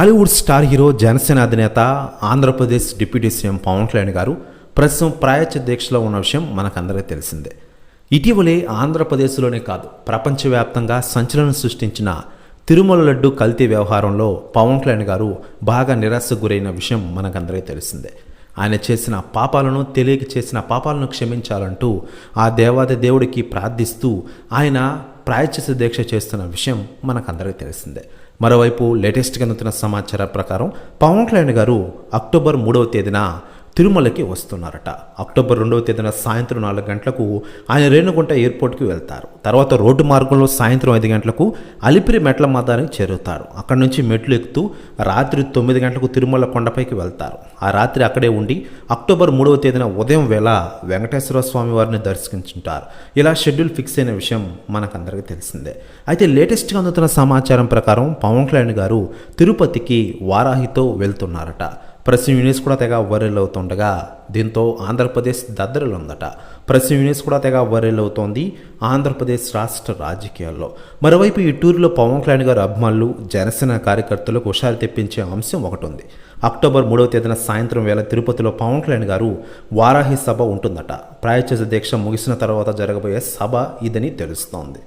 Tollywood star hero Janasena అధినేత Andhra Pradesh deputy CM Pawan Kalyan గారు ప్రస్తుతం ప్రాయశ్చిత్త దీక్షలో ఉన్న విషయం మనకందరికీ తెలిసిందే. ఇటీవలే ఆంధ్రప్రదేశ్లోనే కాదు ప్రపంచవ్యాప్తంగా సంచలనం సృష్టించిన తిరుమల లడ్డు కల్తీ వ్యవహారంలో పవన్ కళ్యాణ్ గారు బాగా నిరాశకు గురైన విషయం మనకందరికీ తెలిసిందే. ఆయన చేసిన పాపాలను తెలియక చేసిన పాపాలను క్షమించాలంటూ ఆ దేవాది దేవుడికి ప్రార్థిస్తూ ఆయన ప్రాయశ్చిత్త దీక్ష చేస్తున్న విషయం మనకందరికీ తెలిసిందే. మరోవైపు లేటెస్ట్గా అందుతున్న సమాచారం ప్రకారం పవన్ కళ్యాణ్ గారు అక్టోబర్ 3వ తేదీన తిరుమలకి వస్తున్నారట. అక్టోబర్ 2వ తేదీన సాయంత్రం 4 గంటలకు ఆయన రేణుగుంట ఎయిర్పోర్ట్కి వెళ్తారు. తర్వాత రోడ్డు మార్గంలో సాయంత్రం 5 గంటలకు అలిపిరి మెట్ల మాదానికి చేరుతారు. అక్కడి నుంచి మెట్లు ఎక్కుతూ రాత్రి 9 గంటలకు తిరుమల కొండపైకి వెళ్తారు. ఆ రాత్రి అక్కడే ఉండి అక్టోబర్ 3వ తేదీన ఉదయం వేళ వెంకటేశ్వర స్వామి వారిని దర్శించుంటారు. ఇలా షెడ్యూల్ ఫిక్స్ అయిన విషయం మనకందరికీ తెలిసిందే. అయితే లేటెస్ట్గా అందుతున్న సమాచారం ప్రకారం పవన్ కళ్యాణ్ గారు తిరుపతికి వారాహితో వెళ్తున్నారట. ప్రెస్ యూనిస్ కూడా తెగ వైరల్ అవుతుండగా దీంతో ఆంధ్రప్రదేశ్ దద్దరిలో ఉందట. ప్రెస్ యూనిస్ కూడా తెగ వైరల్ అవుతోంది ఆంధ్రప్రదేశ్ రాష్ట్ర రాజకీయాల్లో. మరోవైపు ఈ టూర్లో పవన్ కళ్యాణ్ గారు అభిమానులు జనసేన కార్యకర్తలకు హుషారు తెప్పించే అంశం ఒకటి ఉంది. అక్టోబర్ 3వ తేదీన సాయంత్రం వేళ తిరుపతిలో పవన్ కళ్యాణ్ గారు వారాహి సభ ఉంటుందట. ప్రాయశ్చిత్త దీక్ష ముగిసిన తర్వాత జరగబోయే సభ ఇదని తెలుస్తోంది.